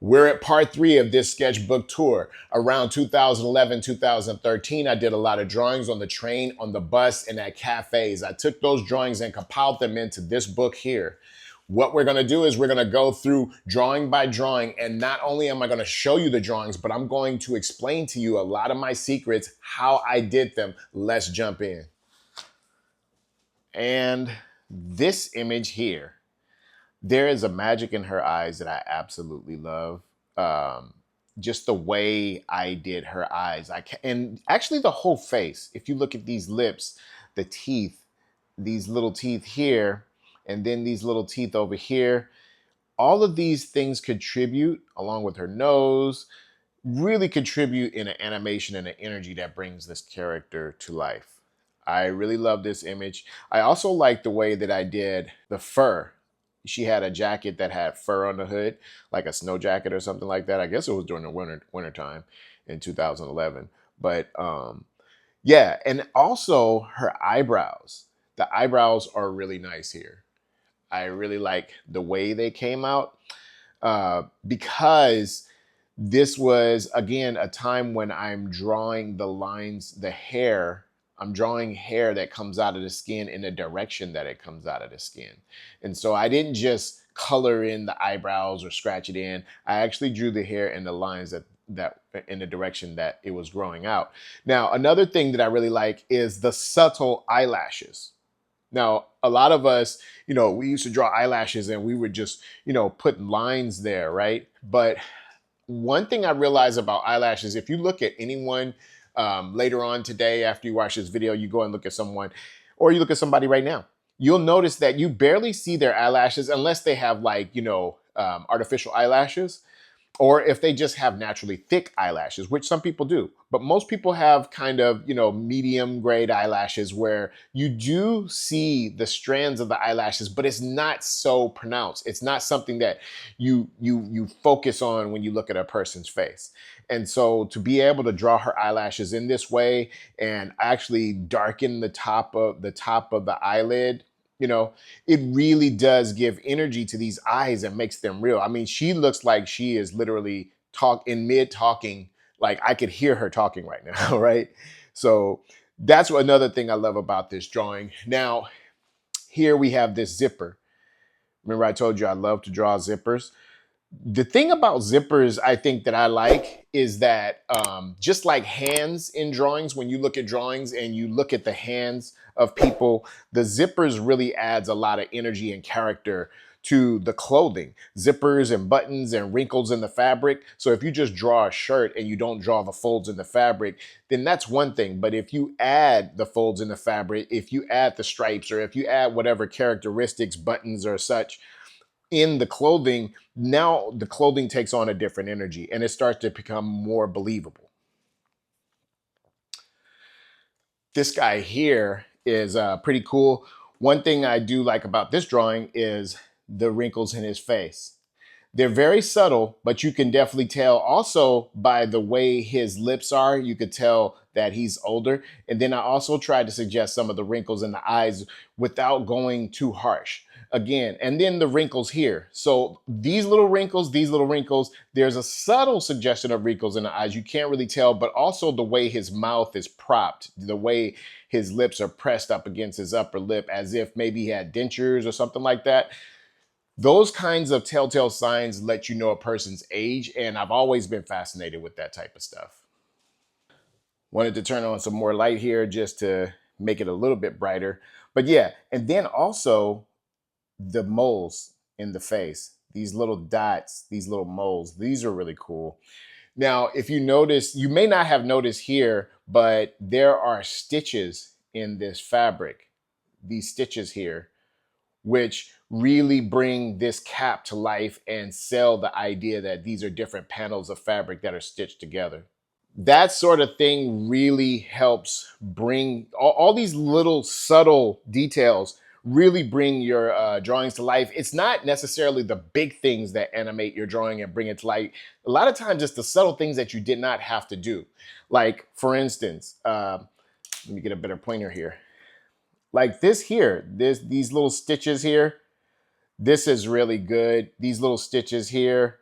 We're at part 3 of this sketchbook tour. Around 2011, 2013, I did a lot of drawings on the train, on the bus, and at cafes. I took those drawings and compiled them into this book here. What we're gonna do is we're gonna go through drawing by drawing, and not only am I gonna show you the drawings, but I'm going to explain to you a lot of my secrets, how I did them. Let's jump in. And this image here, there is a magic in her eyes that I absolutely love. Um, just the way I did her eyes. And actually the whole face. If you look at these lips, the teeth, these little teeth here, and then these little teeth over here, all of these things contribute, along with her nose, really contribute in an animation and an energy that brings this character to life. I really love this image. I also like the way that I did the fur. She had a jacket that had fur on the hood, like a snow jacket or something like that. I guess it was during the winter time in 2011. But yeah, and also her eyebrows. The eyebrows are really nice here. I really like the way they came out because this was, again, a time when I'm drawing the lines, the hair. I'm drawing hair that comes out of the skin in the direction that it comes out of the skin. And so I didn't just color in the eyebrows or scratch it in. I actually drew the hair and the lines that in the direction that it was growing out. Now, another thing that I really like is the subtle eyelashes. Now, a lot of us, we used to draw eyelashes and we would just, put lines there, right? But one thing I realized about eyelashes, if you look at anyone later on today, after you watch this video, you go and look at someone, or you look at somebody right now, you'll notice that you barely see their eyelashes unless they have artificial eyelashes, or if they just have naturally thick eyelashes, which some people do. But most people have kind of, medium grade eyelashes where you do see the strands of the eyelashes, but it's not so pronounced. It's not something that you focus on when you look at a person's face. And so to be able to draw her eyelashes in this way and actually darken the top of the eyelid, it really does give energy to these eyes and makes them real. I mean, she looks like she is literally talking, like I could hear her talking right now, right? So that's another thing I love about this drawing. Now, here we have this zipper. Remember I told you I love to draw zippers? The thing about zippers I think that I like is that just like hands in drawings, when you look at drawings and you look at the hands of people, the zippers really adds a lot of energy and character to the clothing. Zippers and buttons and wrinkles in the fabric. So if you just draw a shirt and you don't draw the folds in the fabric, then that's one thing. But if you add the folds in the fabric, if you add the stripes, or if you add whatever characteristics, buttons or such, in the clothing, now the clothing takes on a different energy and it starts to become more believable. This guy here is pretty cool. One thing I do like about this drawing is the wrinkles in his face. They're very subtle, but you can definitely tell also by the way his lips are. You could tell that he's older. And then I also tried to suggest some of the wrinkles in the eyes without going too harsh. Again, and then the wrinkles here. So these little wrinkles, there's a subtle suggestion of wrinkles in the eyes. You can't really tell, but also the way his mouth is propped, the way his lips are pressed up against his upper lip as if maybe he had dentures or something like that. Those kinds of telltale signs let you know a person's age, and I've always been fascinated with that type of stuff. Wanted to turn on some more light here just to make it a little bit brighter. But yeah, and then also the moles in the face, these little dots, these little moles, these are really cool. Now, if you notice, you may not have noticed here, but there are stitches in this fabric, these stitches here, which really bring this cap to life and sell the idea that these are different panels of fabric that are stitched together. That sort of thing really helps bring all these little subtle details really bring your drawings to life. It's not necessarily the big things that animate your drawing and bring it to light. A lot of times it's the subtle things that you did not have to do. Like, for instance, let me get a better pointer here. Like this here, these little stitches here, this is really good. These little stitches here,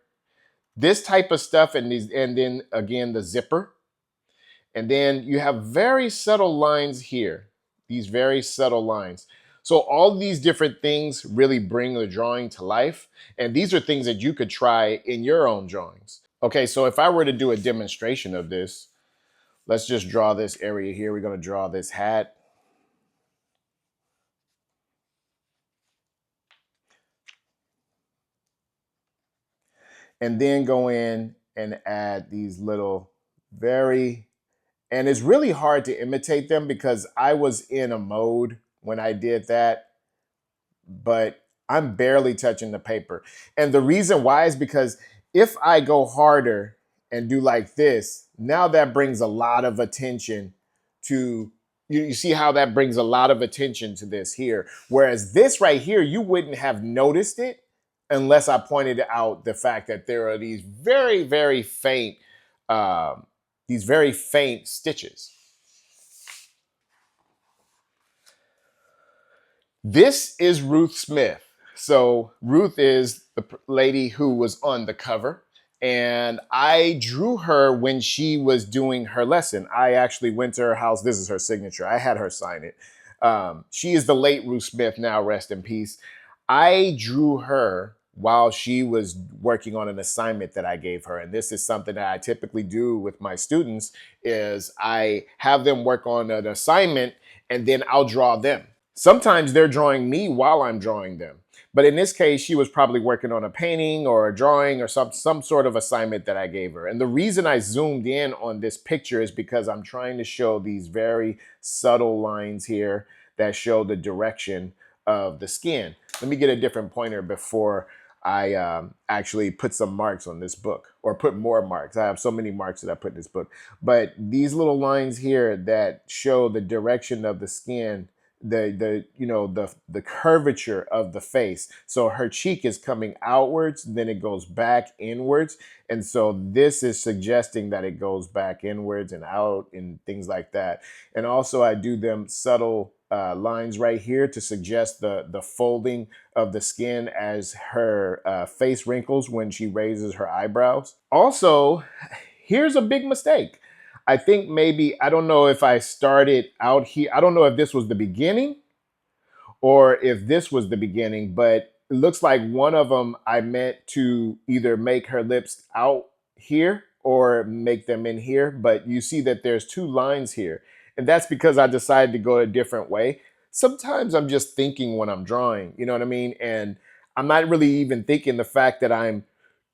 This type of stuff, and these, and then again the zipper, and then you have very subtle lines here, these very subtle lines. So all these different things really bring the drawing to life, and these are things that you could try in your own drawings. Okay, so if I were to do a demonstration of this, let's just draw this area here. We're going to draw this hat. And then go in and add these little very, and it's really hard to imitate them because I was in a mode when I did that, but I'm barely touching the paper. And the reason why is because if I go harder and do like this, now that brings a lot of attention to, you see how that brings a lot of attention to this here. Whereas this right here, you wouldn't have noticed it unless I pointed out the fact that there are these very, very faint stitches. This is Ruth Smith. So Ruth is the lady who was on the cover, and I drew her when she was doing her lesson. I actually went to her house. This is her signature. I had her sign it. She is the late Ruth Smith, now rest in peace. I drew her while she was working on an assignment that I gave her. And this is something that I typically do with my students is I have them work on an assignment and then I'll draw them. Sometimes they're drawing me while I'm drawing them. But in this case, she was probably working on a painting or a drawing or some sort of assignment that I gave her. And the reason I zoomed in on this picture is because I'm trying to show these very subtle lines here that show the direction of the skin. Let me get a different pointer before I actually put some marks on this book, or put more marks. I have so many marks that I put in this book. But these little lines here that show the direction of the skin, the curvature of the face. So her cheek is coming outwards, then it goes back inwards. And so this is suggesting that it goes back inwards and out and things like that. And also I do them subtle lines right here to suggest the folding of the skin as her face wrinkles when she raises her eyebrows. Also, here's a big mistake. I think maybe, I don't know if I started out here. I don't know if this was the beginning or if this was the beginning, but it looks like one of them I meant to either make her lips out here or make them in here. But you see that there's two lines here. And that's because I decided to go a different way. Sometimes I'm just thinking when I'm drawing, you know what I mean? And I'm not really even thinking the fact that I'm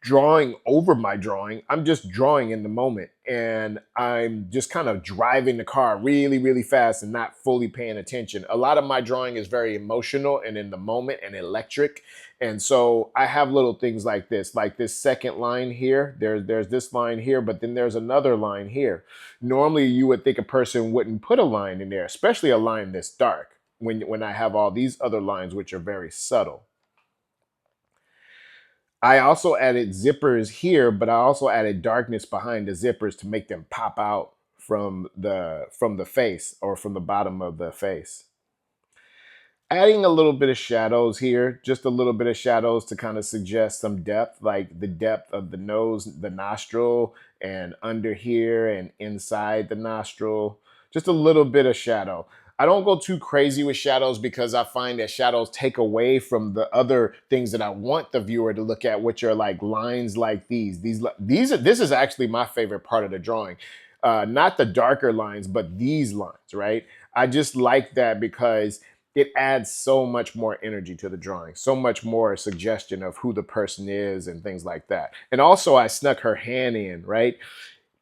drawing over my drawing. I'm just drawing in the moment, and I'm just kind of driving the car really, really fast and not fully paying attention. A lot of my drawing is very emotional and in the moment and electric. And so I have little things like this second line here. There's this line here, but then there's another line here. Normally you would think a person wouldn't put a line in there, especially a line this dark, when I have all these other lines which are very subtle. I also added zippers here, but I also added darkness behind the zippers to make them pop out from the face, or from the bottom of the face. Adding a little bit of shadows here, just a little bit of shadows to kind of suggest some depth, like the depth of the nose, the nostril, and under here and inside the nostril. Just a little bit of shadow. I don't go too crazy with shadows because I find that shadows take away from the other things that I want the viewer to look at, which are like lines like these. This is actually my favorite part of the drawing. Not the darker lines, but these lines, right? I just like that because it adds so much more energy to the drawing, so much more suggestion of who the person is and things like that. And also I snuck her hand in, right?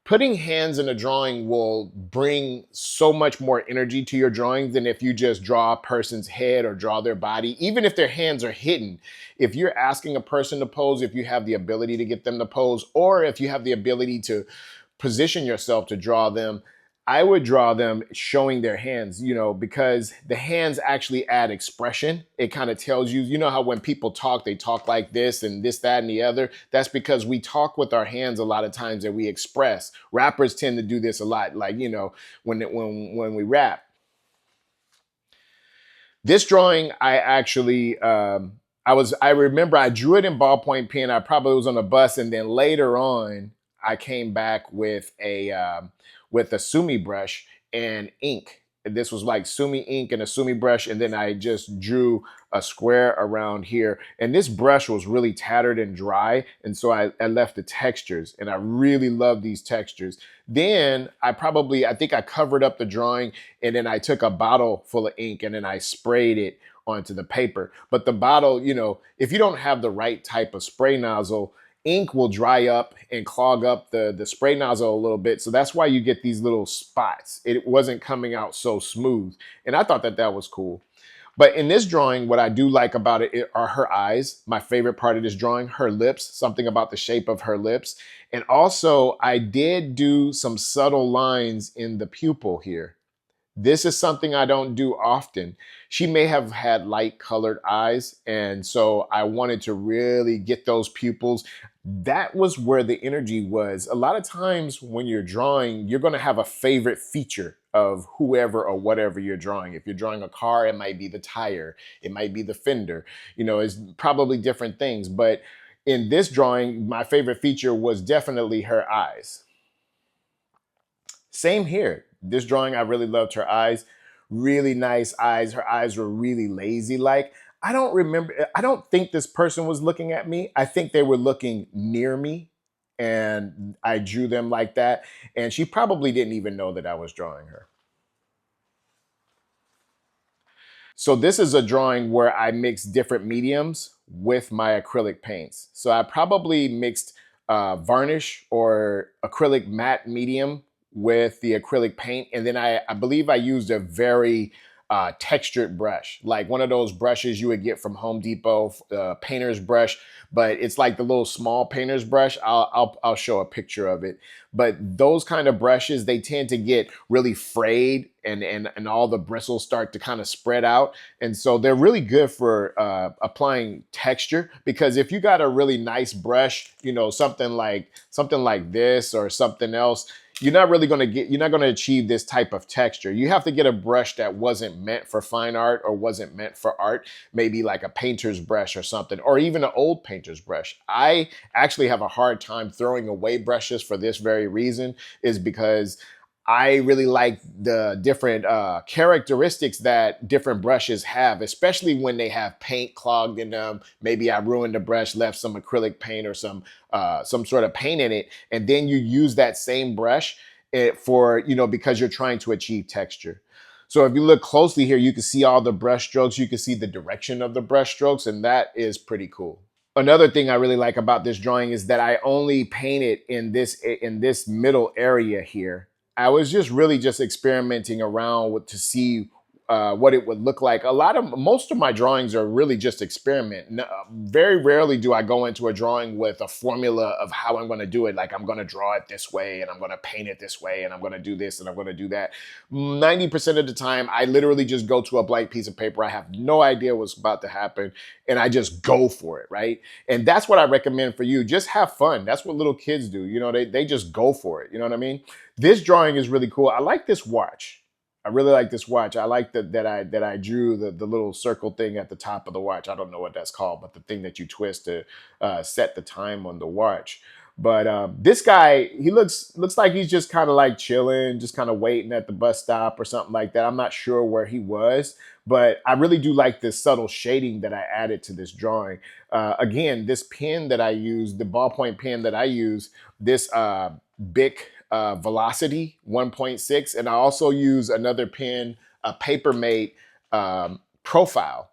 Putting hands in a drawing will bring so much more energy to your drawing than if you just draw a person's head or draw their body. Even if their hands are hidden, if you're asking a person to pose, if you have the ability to get them to pose, or if you have the ability to position yourself to draw them, I would draw them showing their hands, because the hands actually add expression. It kind of tells you, how when people talk, they talk like this and this, that, and the other. That's because we talk with our hands a lot of times and we express. Rappers tend to do this a lot, like, when we rap. This drawing, I actually I remember I drew it in ballpoint pen. I probably was on a bus, and then later on, I came back with a sumi brush and ink. And this was like sumi ink and a sumi brush, and then I just drew a square around here. And this brush was really tattered and dry, and so I left the textures, and I really love these textures. Then I think I covered up the drawing, and then I took a bottle full of ink, and then I sprayed it onto the paper. But the bottle, if you don't have the right type of spray nozzle, ink will dry up and clog up the spray nozzle a little bit. So that's why you get these little spots. It wasn't coming out so smooth. And I thought that that was cool. But in this drawing, what I do like about it are her eyes. My favorite part of this drawing, her lips, something about the shape of her lips. And also, I did do some subtle lines in the pupil here. This is something I don't do often. She may have had light colored eyes, and so I wanted to really get those pupils. That was where the energy was. A lot of times when you're drawing, you're going to have a favorite feature of whoever or whatever you're drawing. If you're drawing a car, it might be the tire, it might be the fender, it's probably different things. But in this drawing, my favorite feature was definitely her eyes. Same here. This drawing, I really loved her eyes. Really nice eyes. Her eyes were really lazy like. I don't think this person was looking at me. I think they were looking near me, and I drew them like that. And she probably didn't even know that I was drawing her. So this is a drawing where I mixed different mediums with my acrylic paints. So I probably mixed varnish or acrylic matte medium with the acrylic paint. And then I believe I used a very textured brush, like one of those brushes you would get from Home Depot, painter's brush, but it's like the little small painter's brush. I'll show a picture of it. But those kind of brushes, they tend to get really frayed, and all the bristles start to kind of spread out. And so they're really good for applying texture, because if you got a really nice brush, something like this or something else, you're not going to achieve this type of texture. You have to get a brush that wasn't meant for fine art or wasn't meant for art, maybe like a painter's brush or something, or even an old painter's brush. I actually have a hard time throwing away brushes for this very reason, is because I really like the different characteristics that different brushes have, especially when they have paint clogged in them. Maybe I ruined the brush, left some acrylic paint or some sort of paint in it, and then you use that same brush because you're trying to achieve texture. So if you look closely here, you can see all the brush strokes. You can see the direction of the brush strokes, and that is pretty cool. Another thing I really like about this drawing is that I only painted in this middle area here. I was just really just experimenting around to see what it would look like. Most of my drawings are really just experiment. Very rarely do I go into a drawing with a formula of how I'm going to do it. Like, I'm going to draw it this way, and I'm going to paint it this way, and I'm going to do this, and I'm going to do that. 90% of the time, I literally just go to a blank piece of paper. I have no idea what's about to happen, and I just go for it, right? And that's what I recommend for you. Just have fun. That's what little kids do. They just go for it. You know what I mean? This drawing is really cool. I like this watch. I really like this watch. I like that I drew the little circle thing at the top of the watch. I don't know what that's called, but the thing that you twist to set the time on the watch. But this guy, he looks like he's just kind of like chilling, just kind of waiting at the bus stop or something like that. I'm not sure where he was, but I really do like this subtle shading that I added to this drawing. Again, this pen that I use, the ballpoint pen that I use, this Bic Velocity 1.6, and I also use another pen, a Papermate Profile.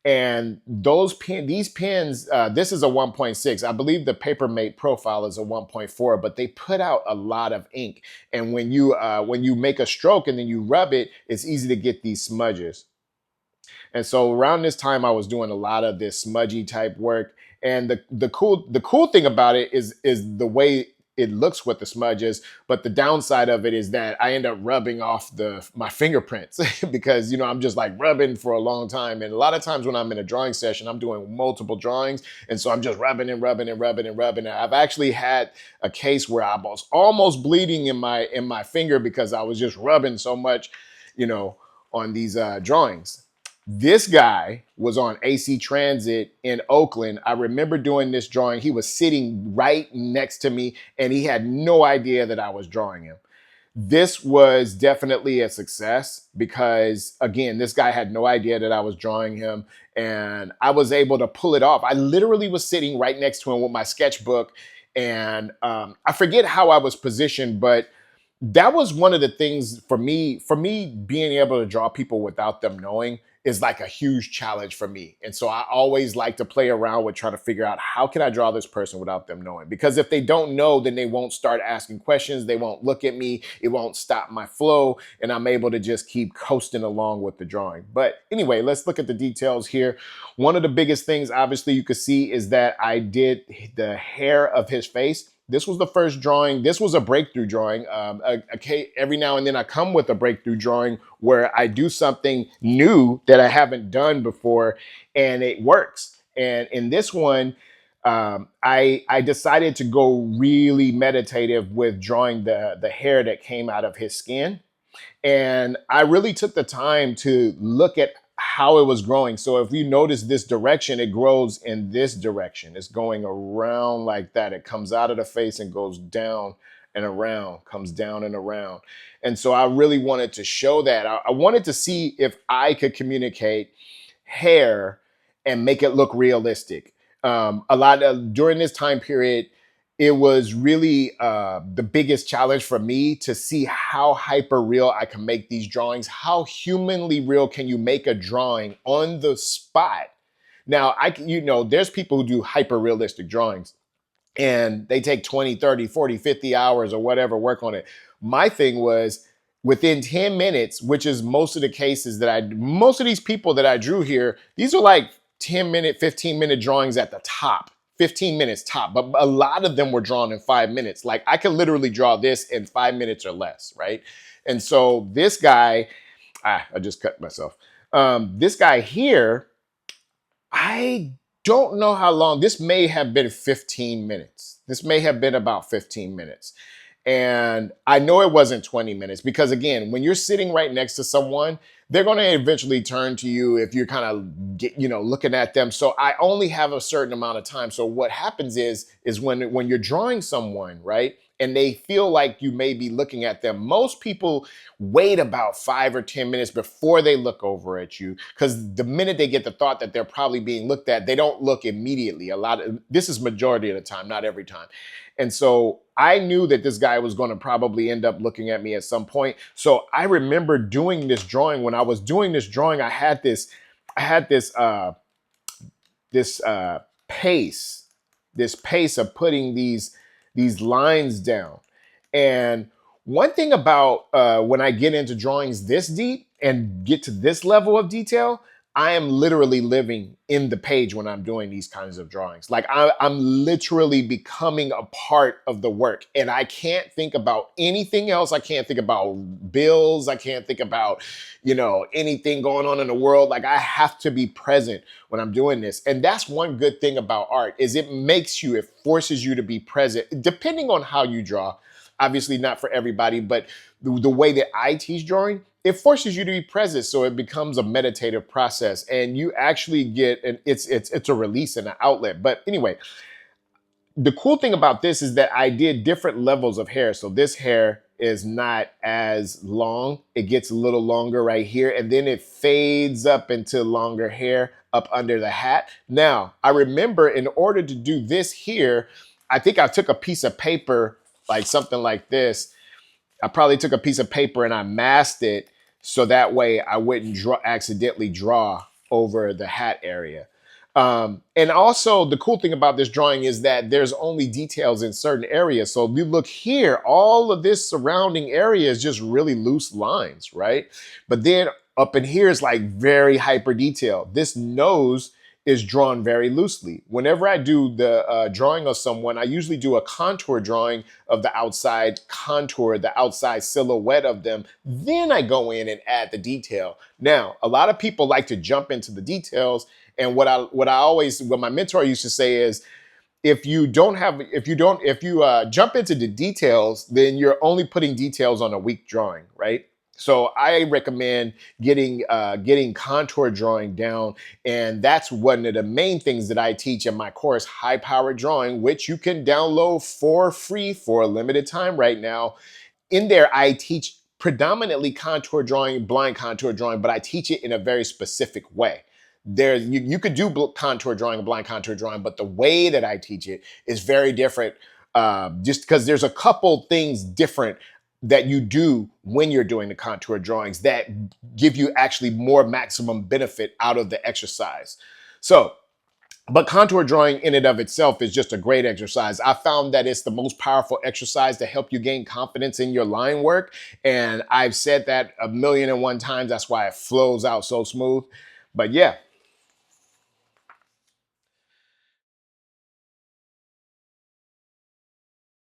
And these pens, this is a 1.6. I believe the Papermate Profile is a 1.4, but they put out a lot of ink. And when you make a stroke and then you rub it, it's easy to get these smudges. And so around this time, I was doing a lot of this smudgy type work. And the cool thing about it is the way it looks with the smudges, but the downside of it is that I end up rubbing off my fingerprints because I'm just like rubbing for a long time. And a lot of times when I'm in a drawing session, I'm doing multiple drawings, and so I'm just rubbing and rubbing and rubbing and rubbing. And I've actually had a case where I was almost bleeding in my finger because I was just rubbing so much, on these drawings. This guy was on AC Transit in Oakland. I remember doing this drawing. He was sitting right next to me and he had no idea that I was drawing him. This was definitely a success because, again, this guy had no idea that I was drawing him and I was able to pull it off. I literally was sitting right next to him with my sketchbook and I forget how I was positioned, but that was one of the things for me being able to draw people without them knowing is like a huge challenge for me. And so I always like to play around with trying to figure out how can I draw this person without them knowing? Because if they don't know, then they won't start asking questions. They won't look at me. It won't stop my flow. And I'm able to just keep coasting along with the drawing. But anyway, let's look at the details here. One of the biggest things, obviously, you could see is that I did the hair of his face. This was the first drawing. This was a breakthrough drawing. Okay, every now and then I come with a breakthrough drawing where I do something new that I haven't done before and it works. And in this one, I decided to go really meditative with drawing the hair that came out of his skin. And I really took the time to look at how it was growing. So if you notice this direction, it grows in this direction. It's going around like that. It comes out of the face and goes down and around, comes down and around. And so I really wanted to show that. I wanted to see if I could communicate hair and make it look realistic. A lot of during this time period, it was really the biggest challenge for me to see how hyper real I can make these drawings. How humanly real can you make a drawing on the spot? Now, there's people who do hyper realistic drawings and they take 20, 30, 40, 50 hours or whatever, work on it. My thing was within 10 minutes, which is most of the cases most of these people that I drew here, these are like 10-minute, 15-minute drawings at the top. 15 minutes top, but a lot of them were drawn in 5 minutes. Like I could literally draw this in 5 minutes or less, right? And so this guy, I just cut myself. This guy here, I don't know how long. This may have been 15 minutes. This may have been about 15 minutes. And I know it wasn't 20 minutes because again, when you're sitting right next to someone, they're going to eventually turn to you if you're kind of looking at them. So I only have a certain amount of time. So what happens is when you're drawing someone, right? And they feel like you may be looking at them. Most people wait about 5 or 10 minutes before they look over at you because the minute they get the thought that they're probably being looked at, they don't look immediately. This is majority of the time, not every time. And so I knew that this guy was going to probably end up looking at me at some point. So I remember doing this drawing. When I was doing this drawing, I had this pace of putting these lines down. And one thing about when I get into drawings this deep and get to this level of detail, I am literally living in the page when I'm doing these kinds of drawings. Like I'm literally becoming a part of the work and I can't think about anything else. I can't think about bills. I can't think about, anything going on in the world. Like I have to be present when I'm doing this. And that's one good thing about art is it forces you to be present depending on how you draw. Obviously not for everybody, but the way that I teach drawing, it forces you to be present. So it becomes a meditative process and you actually get, it's a release and an outlet. But anyway, the cool thing about this is that I did different levels of hair. So this hair is not as long. It gets a little longer right here. And then it fades up into longer hair up under the hat. Now, I remember in order to do this here, I think I took a piece of paper, like something like this. I probably took a piece of paper and I masked it so that way I wouldn't accidentally draw over the hat area. And also the cool thing about this drawing is that there's only details in certain areas. So if you look here, all of this surrounding area is just really loose lines, right? But then up in here is like very hyper detailed. This nose is drawn very loosely. Whenever I do the drawing of someone, I usually do a contour drawing of the outside contour, the outside silhouette of them. Then I go in and add the detail. Now, a lot of people like to jump into the details. And what my mentor used to say is, if you jump into the details, then you're only putting details on a weak drawing, right? So I recommend getting contour drawing down, and that's one of the main things that I teach in my course, High Powered Drawing, which you can download for free for a limited time right now. In there, I teach predominantly contour drawing, blind contour drawing, but I teach it in a very specific way. You could do contour drawing, blind contour drawing, but the way that I teach it is very different. Just because there's a couple things different that you do when you're doing the contour drawings that give you actually more maximum benefit out of the exercise. So, but contour drawing in and of itself is just a great exercise. I found that it's the most powerful exercise to help you gain confidence in your line work. And I've said that a million and one times. That's why it flows out so smooth. But yeah,